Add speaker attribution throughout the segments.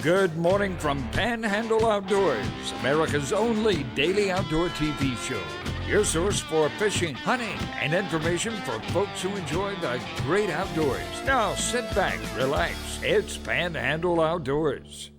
Speaker 1: Good morning from Panhandle Outdoors, America's only daily outdoor TV show. Your source for fishing, hunting, and information for folks who enjoy the great outdoors. Now sit back, relax. It's Panhandle Outdoors.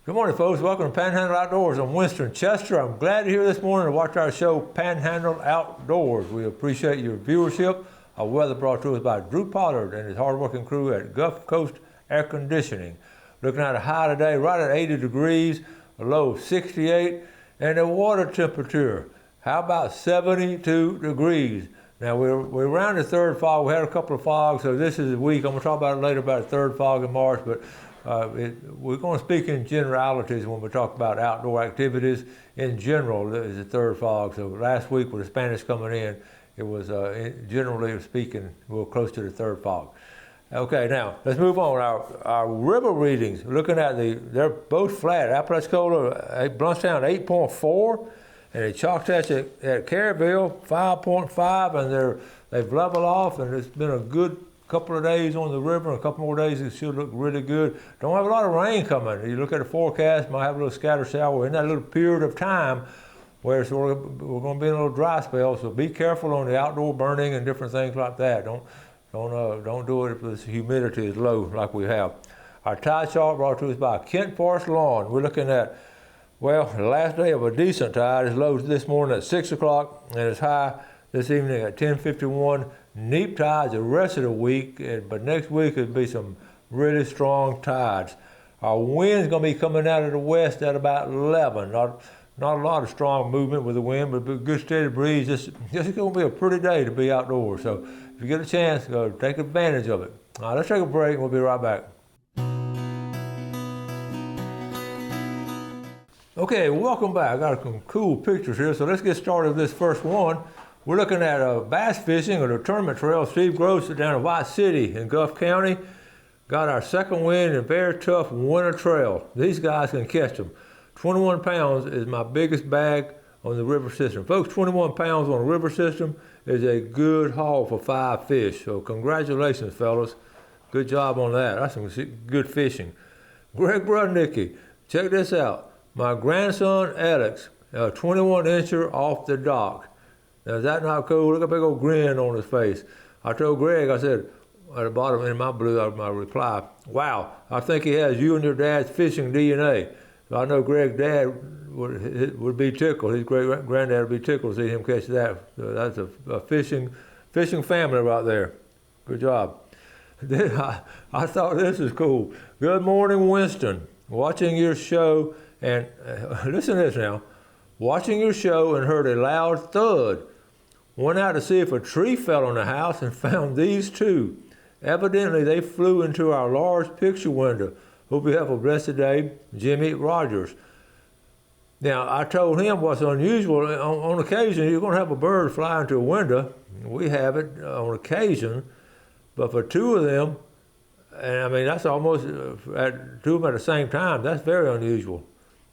Speaker 2: Good morning, folks. Welcome to Panhandle Outdoors. I'm Winston Chester. I'm glad you're here this morning to watch our show, Panhandle Outdoors. We appreciate your viewership. Our weather brought to us by Drew Pollard and his hardworking crew at Gulf Coast Air Conditioning. Looking at a high today, right at 80 degrees, a low of 68, and the water temperature, how about 72 degrees? Now, we're around the third fog. We had a couple of fogs, so this is a week. I'm going to talk about it later about the third fog in March, but we're going to speak in generalities when we talk about outdoor activities. In general, is the third fog. So last week with the Spanish coming in, it was generally speaking, we were close to the third fog. Okay, now let's move on. Our river readings, looking at they're both flat. Apalachicola, Bluntstown 8.4, and the Choctaw at Caryville 5.5, and they've leveled off, and it's been a good couple of days on the river, and a couple more days it should look really good. Don't have a lot of rain coming. You look at the forecast, might have a little scattered shower in that little period of time where we're going to be in a little dry spell, so be careful on the outdoor burning and different things like that. Don't do it if the humidity is low like we have. Our tide chart brought to us by Kent Forest Lawn. We're looking at, well, the last day of a decent tide. It's low this morning at 6 o'clock and it's high this evening at 10:51. Neap tides the rest of the week, but next week it'll be some really strong tides. Our wind's going to be coming out of the west at about 11. Not a lot of strong movement with the wind, but a good steady breeze. This is going to be a pretty day to be outdoors. So if you get a chance, go take advantage of it. All right, let's take a break and we'll be right back. Okay, welcome back. I got some cool pictures here, so let's get started with this first one. We're looking at bass fishing on the tournament trail. Steve Gross down in White City in Gulf County. Got our second win in a very tough winter trail. These guys can catch them. 21 pounds is my biggest bag on the river system. Folks, 21 pounds on a river system is a good haul for 5 fish. So congratulations, fellas. Good job on that. That's some good fishing. Greg Brudnicki, check this out. My grandson, Alex, a 21-incher off the dock. Now, is that not cool? Look at a big old grin on his face. I told Greg, I said, at the bottom in my reply, wow, I think he has you and your dad's fishing DNA. So I know Greg's dad would be tickled. His great-granddad would be tickled to see him catch that. So that's a fishing family right there. Good job. I thought this is cool. Good morning, Winston. Watching your show and listen to this now. Watching your show and heard a loud thud. Went out to see if a tree fell on the house and found these two. Evidently, they flew into our large picture window. Hope you have a blessed day, Jimmy Rogers. Now, I told him what's unusual. On occasion, you're going to have a bird fly into a window. We have it on occasion, but for two of them, and I mean, that's almost two of them at the same time. That's very unusual.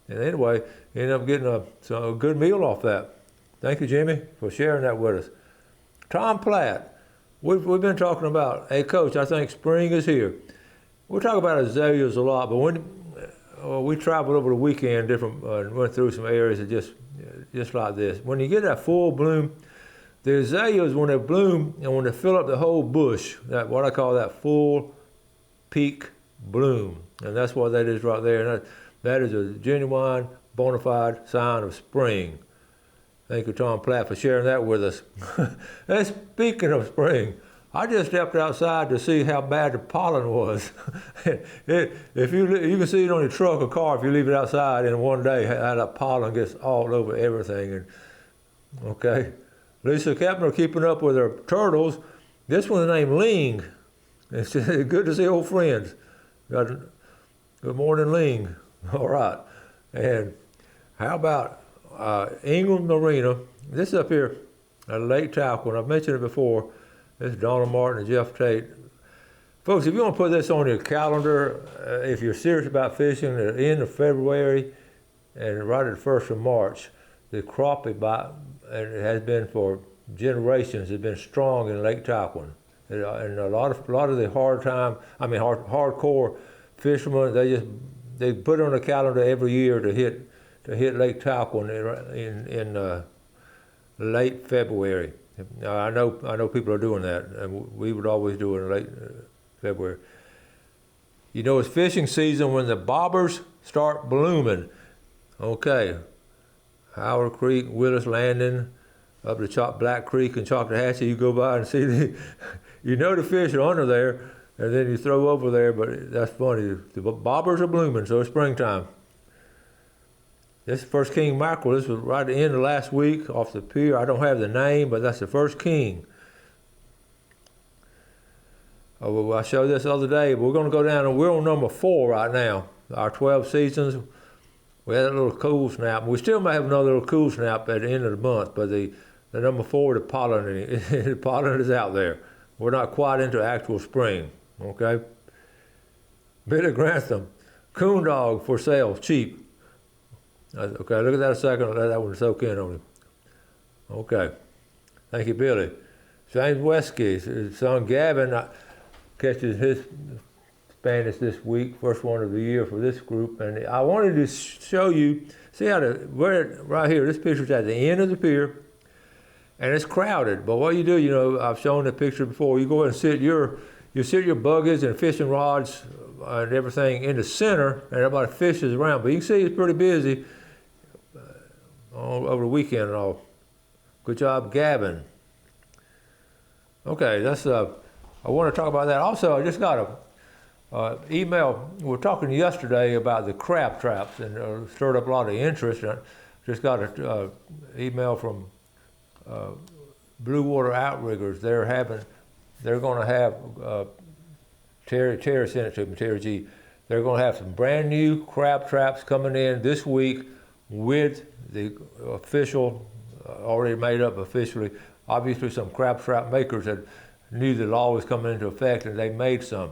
Speaker 2: And anyway, ended up getting a good meal off that. Thank you, Jimmy, for sharing that with us. Tom Platt, we've been talking about, hey, Coach, I think spring is here. We talk about azaleas a lot, but when we traveled over the weekend, went through some areas that just like this. When you get that full bloom, the azaleas, when they bloom and when they fill up the whole bush, that what I call that full peak bloom, and that's what that is right there. And that is a genuine, bona fide sign of spring. Thank you, Tom Platt, for sharing that with us. And speaking of spring, I just stepped outside to see how bad the pollen was. If you can see it on your truck or car if you leave it outside in one day, how that pollen gets all over everything. And okay, Lisa Kepner keeping up with her turtles. This one's named Ling. It's good to see old friends. Good morning, Ling. All right, and how about Ingram Marina? This is up here at Lake Talcott. I've mentioned it before. This is Donald Martin and Jeff Tate. Folks, if you want to put this on your calendar, if you're serious about fishing, at the end of February and right at the 1st of March, the crappie bite, and it has been for generations, has been strong in Lake Talcott. And a lot of the hardcore fishermen, they put on the calendar every year to hit Lake Talcott in late February. Now I know people are doing that, and we would always do it in late February. You know, it's fishing season when the bobbers start blooming. Okay, Howard Creek, Willis Landing, up to Black Creek and Choctahatchee, you go by and see you know the fish are under there, and then you throw over there, but that's funny. The bobbers are blooming, so it's springtime. This is first king mackerel. This was right at the end of last week off the pier. I don't have the name, but that's the first king. Oh, well, I showed this the other day, but we're going to go down, and we're on number 4 right now. Our 12 seasons. We had a little cool snap. We still may have another little cool snap at the end of the month, but the number 4, the pollen, the pollen is out there. We're not quite into actual spring, okay? Billy Grantham, coon dog for sale, cheap. Okay, look at that a second, let that one soak in on him. Okay, thank you, Billy. James Wesky, his son Gavin catches his Spanish this week, first one of the year for this group. And I wanted to show you, see how right here, this picture's at the end of the pier, and it's crowded. But what you do, you know, I've shown the picture before, you go ahead and sit your buggies and fishing rods and everything in the center, and everybody fishes around. But you can see it's pretty busy over the weekend and all. Good job, Gavin. Okay, that's I want to talk about that. Also, I just got a email. We were talking yesterday about the crab traps, and stirred up a lot of interest. I just got an email from Blue Water Outriggers. They're going to have Terry sent it to me, Terry G. They're going to have some brand new crab traps coming in this week with the official, already made up officially. Obviously, some crab trap makers that knew the law was coming into effect, and they made some.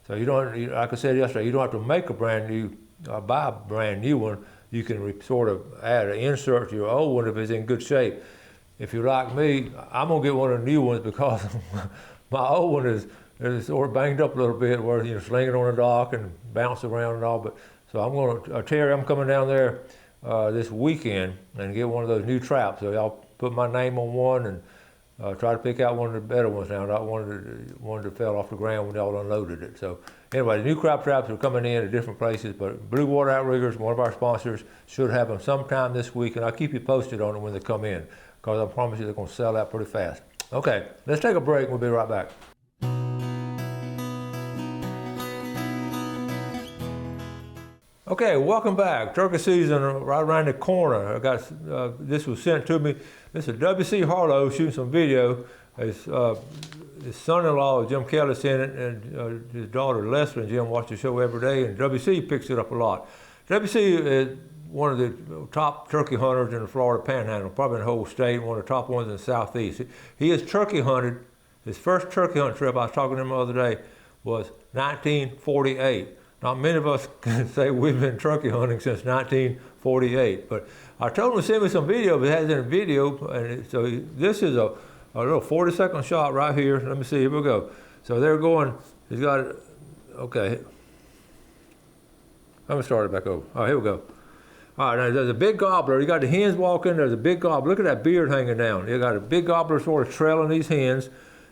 Speaker 2: So you don't, like I said yesterday, you don't have to make a brand new, buy a brand new one. You can sort of add an insert to your old one if it's in good shape. If you're like me, I'm gonna get one of the new ones because my old one is sort of banged up a little bit, where slinging on the dock and bounce around and all. But so I'm gonna Terry, I'm coming down there this weekend and get one of those new traps. So y'all put my name on one and try to pick out one of the better ones now, not one that fell off the ground when y'all unloaded it. So anyway, the new crab traps are coming in at different places, but Blue Water Outriggers, one of our sponsors, should have them sometime this week, and I'll keep you posted on them when they come in, because I promise you they're gonna sell out pretty fast. Okay, let's take a break, we'll be right back. Okay, welcome back. Turkey season right around the corner. I got this was sent to me. This is W.C. Harlow shooting some video. His son-in-law Jim Kelly sent it, and his daughter Leslie and Jim watch the show every day, and W.C. picks it up a lot. W.C. is one of the top turkey hunters in the Florida Panhandle, probably in the whole state, one of the top ones in the Southeast. He has turkey hunted. His first turkey hunt trip, I was talking to him the other day, was 1948. Not many of us can say we've been turkey hunting since 1948, but I told him to send me some video, but it hasn't a video, and so this is a little 40-second shot right here. Let me see, here we go. So they're going, he's got it, okay. Let me start it back over. All right, here we go. All right, now there's a big gobbler. You got the hens walking, there's a big gobbler. Look at that beard hanging down. You got a big gobbler sort of trailing these hens.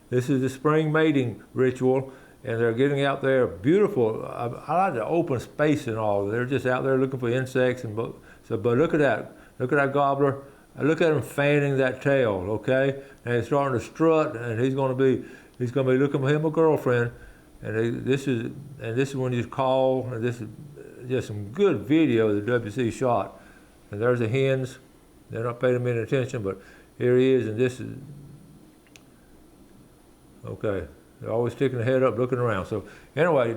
Speaker 2: This is the spring mating ritual. And they're getting out there, beautiful. I like the open space and all. They're just out there looking for insects, and but look at that gobbler. Look at him fanning that tail, okay? And he's starting to strut, and he's gonna be looking for him a girlfriend. And this is when you call, and this is just some good video the WC shot. And there's the hens. They're not paying him any attention, but here he is, and this is okay. They're always sticking their head up, looking around. So anyway,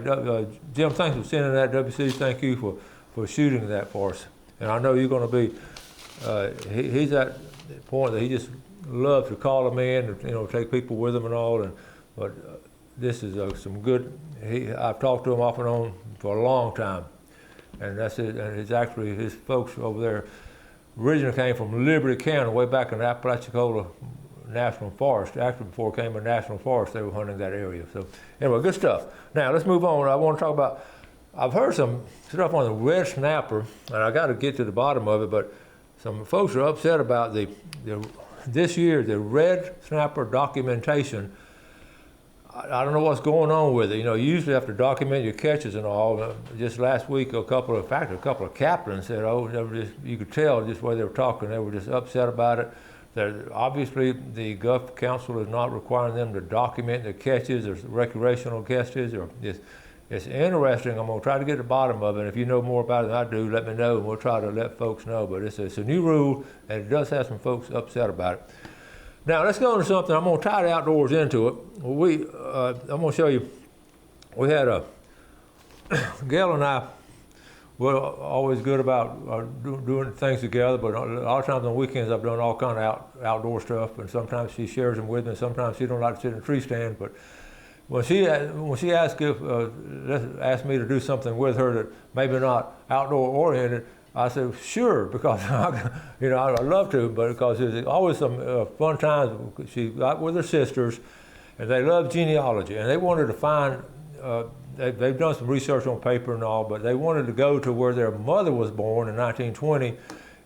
Speaker 2: Jim, thanks for sending that. WC, thank you for shooting that for us. And I know you're going to be, he's at the point that he just loves to call them in, and, take people with him and all. But this is some good, I've talked to him off and on for a long time. And that's it. And it's actually, his folks over there originally came from Liberty County, way back in Apalachicola National Forest. Actually, before it became a national forest, they were hunting that area. So anyway, good stuff. Now let's move on. I want to talk about I've heard some stuff on the red snapper, and I got to get to the bottom of it, but some folks are upset about this year, the red snapper documentation. I don't know what's going on with it. You usually have to document your catches and all. Just last week, a couple of captains said, you could tell just the way they were talking, they were just upset about it. Obviously, the Gulf Council is not requiring them to document their catches or recreational catches. It's interesting. I'm going to try to get to the bottom of it. If you know more about it than I do, let me know, and we'll try to let folks know. But it's a new rule, and it does have some folks upset about it. Now, let's go into something. I'm going to tie the outdoors into it. I'm going to show you, we had Gail and I, we're always good about doing things together, but a lot of times on weekends I've done all kind of outdoor stuff, and sometimes she shares them with me, and sometimes she don't like to sit in a tree stand. But when she asked me to do something with her that maybe not outdoor oriented, I said, sure, because I love to, but because there's always some fun times. She got with her sisters, and they love genealogy, and they wanted to find, they've done some research on paper and all, but they wanted to go to where their mother was born in 1920,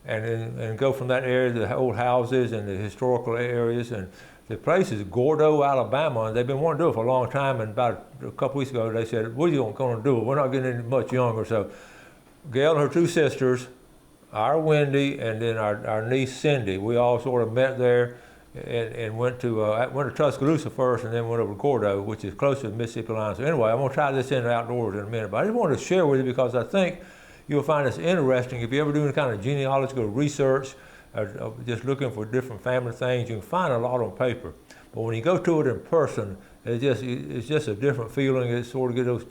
Speaker 2: and go from that area to the old houses and the historical areas. And the place is Gordo, Alabama, and they've been wanting to do it for a long time, and about a couple weeks ago, they said, what are you going to do? We're not getting any much younger, so Gail and her two sisters, our Wendy, and then our niece Cindy, we all sort of met there and went to Tuscaloosa first, and then went over to Gordo, which is close to the Mississippi line. So anyway, I'm going to tie this into outdoors in a minute, but I just wanted to share with you because I think you'll find this interesting. If you ever do any kind of genealogical research, just looking for different family things, you can find a lot on paper. But when you go to it in person, it's just a different feeling. It sort of gets,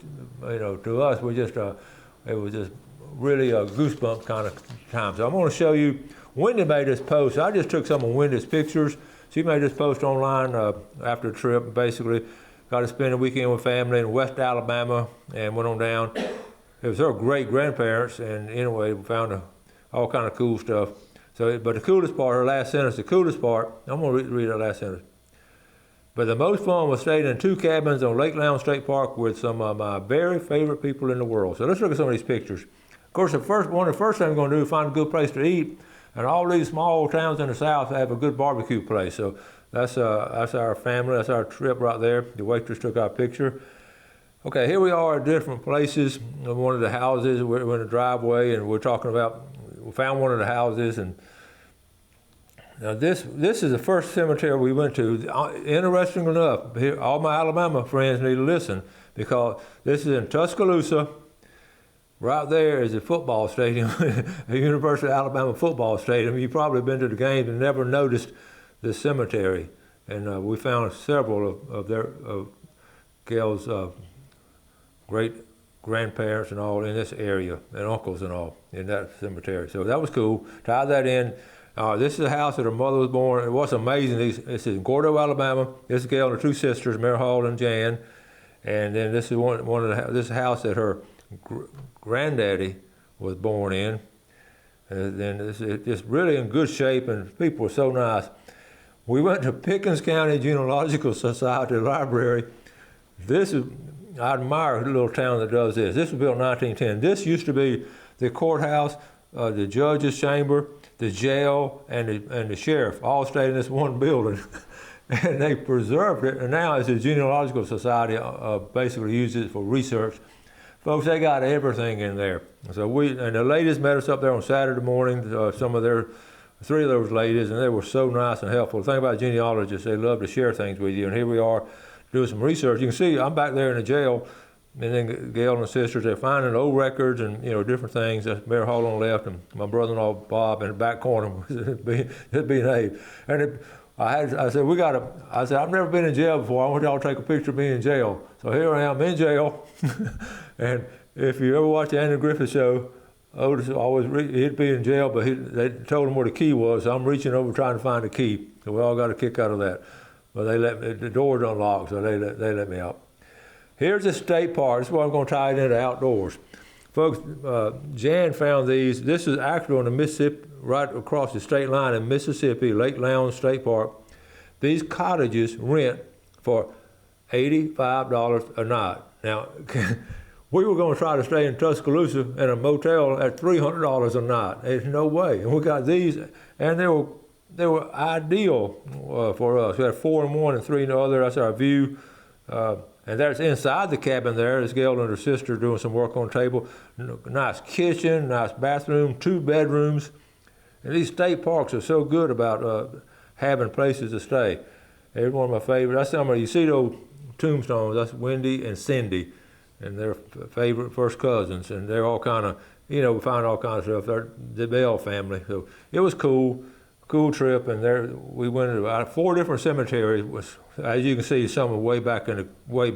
Speaker 2: to us, it was just really a goosebump kind of time. So I'm going to show you, Wendy made this post. I just took some of Wendy's pictures. She made this post online after the trip. Basically, got to spend a weekend with family in West Alabama and went on down. It was her great grandparents, and anyway, we found all kind of cool stuff. So, but the coolest part, her last sentence, I'm going to read her last sentence. But the most fun was staying in 2 cabins on Lake Lowndes State Park with some of my very favorite people in the world. So let's look at some of these pictures. Of course, one of the first things I'm going to do is find a good place to eat. And all these small towns in the South have a good barbecue place. So that's our family, that's our trip right there. The waitress took our picture. Okay, here we are at different places. In one of the houses, we're in the driveway, and we found one of the houses. And now this is the first cemetery we went to. Interesting enough, here, all my Alabama friends need to listen, because this is in Tuscaloosa. Right there is a football stadium, a University of Alabama football stadium. You've probably been to the games and never noticed the cemetery. And we found several of Gail's great grandparents and all in this area, and uncles and all in that cemetery. So that was cool. Tie that in. This is the house that her mother was born. It was amazing. This is in Gordo, Alabama. This is Gail and her 2 sisters, Mary Hall and Jan. And then this is this house that her granddaddy was born in. And then it's just really in good shape, and people were so nice. We went to Pickens County Genealogical Society Library. I admire a little town that does this. This was built in 1910. This used to be the courthouse, the judge's chamber, the jail, and the sheriff all stayed in this one building. And they preserved it, and now it's a genealogical society, basically uses it for research. Folks, they got everything in there. So and the ladies met us up there on Saturday morning, 3 of those ladies, and they were so nice and helpful. The thing about genealogists, they love to share things with you, and here we are doing some research. You can see I'm back there in the jail, and then Gail and the sisters, they're finding old records and different things. That's Mayor Hall on the left, and my brother-in-law Bob in the back corner being Abe. And I said, I've never been in jail before. I want y'all to take a picture of me in jail. So here I am in jail. And if you ever watch the Andy Griffith Show, Otis he'd be in jail, but they told him where the key was. So I'm reaching over trying to find the key. So we all got a kick out of that. But the door's unlocked, so they let me out. Here's the state park. This is what I'm going to tie it into outdoors. Folks, Jan found these. This is actually on the Mississippi, right across the state line in Mississippi, Lake Lowndes State Park. These cottages rent for $85 a night. Now, We were going to try to stay in Tuscaloosa in a motel at $300 a night. There's no way. And we got these, and they were ideal for us. We had 4 in one and 3 in the other. That's our view. And that's inside the cabin there. There's Gail and her sister doing some work on the table. Nice kitchen, nice bathroom, 2 bedrooms. And these state parks are so good about having places to stay. They're one of my favorites. That's somebody, you see those tombstones, that's Wendy and Cindy. And they're favorite first cousins, and they're all kind of, we found all kinds of stuff. They're the Bell family, so it was cool trip. And there we went to about 4 different cemeteries. As you can see, some are way back. It was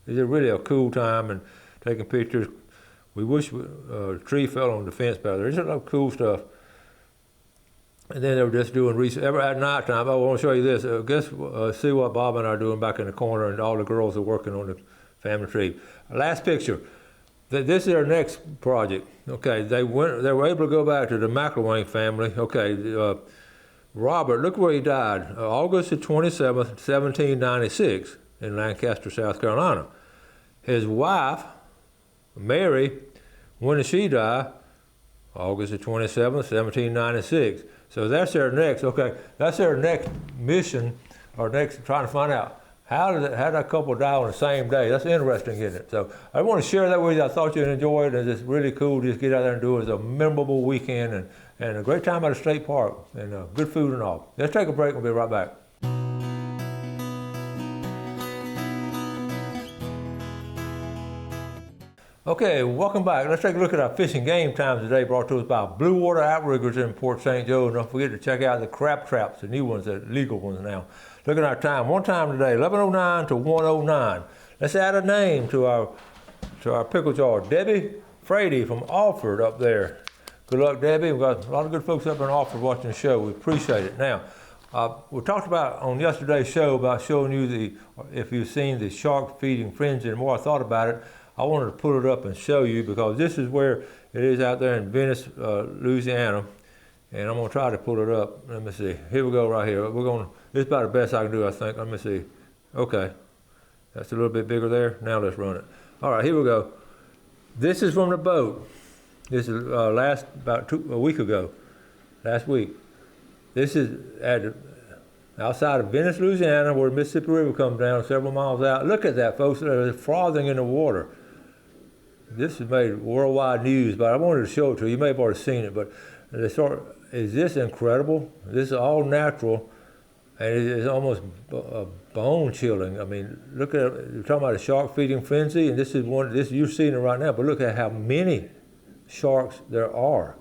Speaker 2: really a cool time and taking pictures. We wish a tree fell on the fence back there. There's a lot of cool stuff. And then they were just doing research. At night time, I want to show you this. See what Bob and I are doing back in the corner, and all the girls are working on the family tree. Last picture. This is our next project. Okay, they were able to go back to the McElwain family. Okay, Robert, look where he died. August the 27th, 1796 in Lancaster, South Carolina. His wife, Mary, when did she die? August the 27th, 1796. So that's their next, that's their next mission, or next trying to find out. How did that couple die on the same day? That's interesting, isn't it? So I want to share that with you. I thought you'd enjoy it, and it's really cool to just get out there and do it. It's a memorable weekend and a great time at a state park, and good food and all. Let's take a break. We'll be right back. Okay, welcome back. Let's take a look at our fishing game times today, brought to us by Blue Water Outriggers in Port St. Joe. And don't forget to check out the crab traps, the new ones, the legal ones now. Look at our time. One time today, 11:09 to 1:09. Let's add a name to our pickle jar. Debbie Frady from Alford up there. Good luck, Debbie. We've got a lot of good folks up in Alford watching the show. We appreciate it. Now, we talked about on yesterday's show about showing you if you've seen the shark feeding frenzy. And the more I thought about it, I wanted to pull it up and show you, because this is where it is out there in Venice, Louisiana. And I'm going to try to pull it up. Let me see. Here we go right here. This is about the best I can do, I think. Let me see. Okay. That's a little bit bigger there. Now let's run it. All right, here we go. This is from the boat. This is about a week ago, last week. This is outside of Venice, Louisiana, where the Mississippi River comes down several miles out. Look at that, folks. There's frothing in the water. This has made worldwide news, but I wanted to show it to you. You may have already seen it, but is this incredible? This is all natural, and it's almost bone chilling. I mean, look at it. You're talking about a shark feeding frenzy, and this is one. You're seeing it right now, but look at how many sharks there are.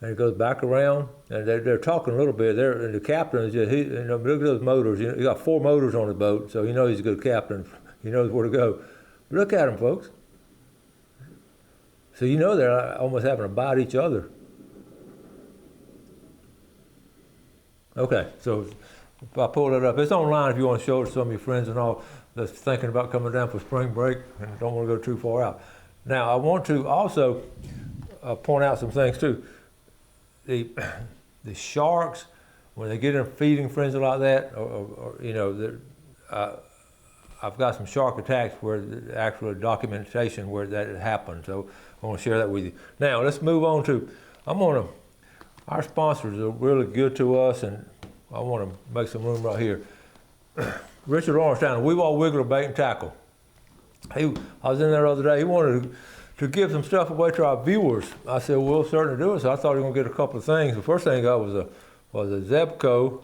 Speaker 2: And it goes back around, and they're talking a little bit. And the captain is just, look at those motors. He got 4 motors on the boat, so you know he's a good captain. He knows where to go. Look at them, folks. So you know they're almost having to bite each other. Okay, so if I pull it up, it's online if you want to show it to some of your friends and all that's thinking about coming down for spring break and don't want to go too far out. Now, I want to also point out some things too. The sharks, when they get in a feeding frenzy like that, I've got some shark attacks where the actual documentation where that happened. So I want to share that with you. Now let's move on to, our sponsors are really good to us, and I want to make some room right here. Richard Ornstein, We've All Wiggler Bait and Tackle. I was in there the other day. He wanted to give some stuff away to our viewers. I said, we'll certainly do it. So I thought he was going to get a couple of things. The first thing I got was a Zebco,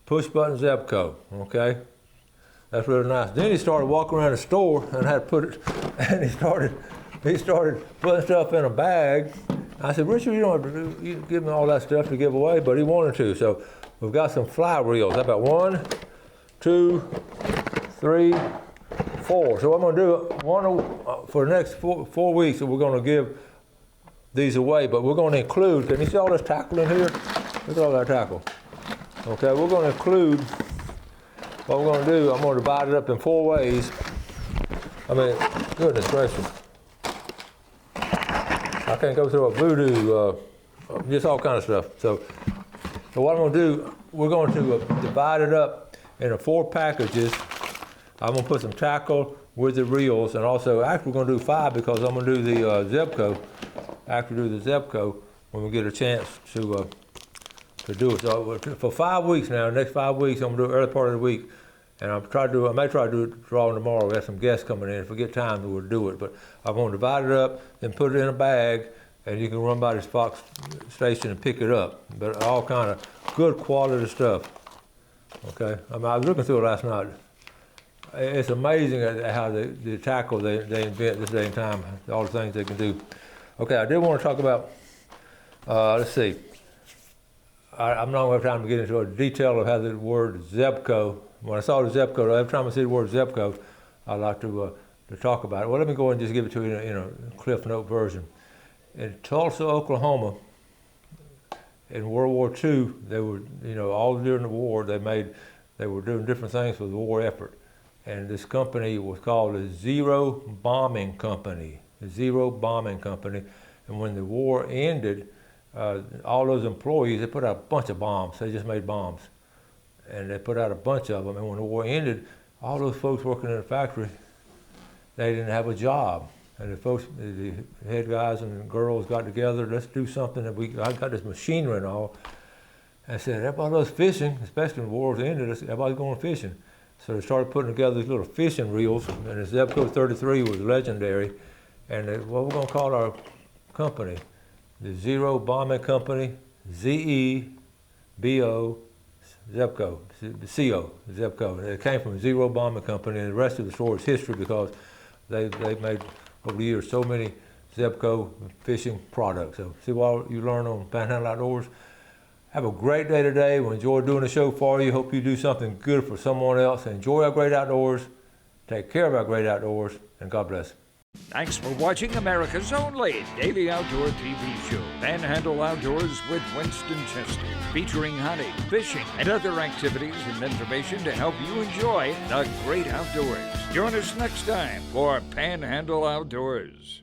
Speaker 2: push button Zebco, okay? That's really nice. Then he started walking around the store and had to put it, and he started putting stuff in a bag. I said, Richard, you don't have to give me all that stuff to give away, but he wanted to. So we've got some fly reels. How about 1, 2, 3, 4. So what I'm going to do for the next 4 weeks, we're going to give these away, but we're going to include, can you see all this tackle in here? Look at all that tackle. Okay, we're going to include, what we're going to do, I'm going to divide it up in 4 ways. I mean, goodness gracious. I can't go through a voodoo, just all kind of stuff. So what I'm going to do, we're going to divide it up into 4 packages I'm gonna put some tackle with the reels, and also actually we're gonna do 5 because I'm gonna do the Zebco. After do the Zebco when we get a chance to do it. So for 5 weeks now, the next 5 weeks, I'm gonna do it early part of the week, and I may try to do it drawing tomorrow. We have some guests coming in. If we get time, we'll do it. But I'm gonna divide it up and put it in a bag, and you can run by this Fox station and pick it up. But all kind of good quality stuff. Okay, I was looking through it last night. It's amazing how the tackle they invent this day and time, all the things they can do. Okay, I did want to talk about, let's see. I'm not going to have time to get into a detail of how the word Zebco, when I saw the Zebco, every time I see the word Zebco, I like to talk about it. Well, let me go ahead and just give it to you in a Cliff Note version. In Tulsa, Oklahoma, in World War II, they were, all during the war, they were doing different things for the war effort. And this company was called the Zero Bombing Company. The Zero Bombing Company. And when the war ended, all those employees, they put out a bunch of bombs. They just made bombs. And they put out a bunch of them. And when the war ended, all those folks working in the factory, they didn't have a job. And the head guys and girls got together, let's do something. I got this machinery and all. And I said, everybody loves fishing, especially when the war was ended, everybody's going fishing. So they started putting together these little fishing reels, and the Zebco 33 was legendary. And what we're going to call our company, the Zero Bombing Company, Z-E-B-O, Zebco, the C-O, Zebco. It came from Zero Bombing Company, and the rest of the story is history because they made, over the years, so many Zebco fishing products. So see what you learn on Panhandle Outdoors. Have a great day today. We enjoy doing the show for you. Hope you do something good for someone else. Enjoy our great outdoors. Take care of our great outdoors, and God bless.
Speaker 1: Thanks for watching America's only daily outdoor TV show, Panhandle Outdoors with Winston Chester, featuring hunting, fishing, and other activities and information to help you enjoy the great outdoors. Join us next time for Panhandle Outdoors.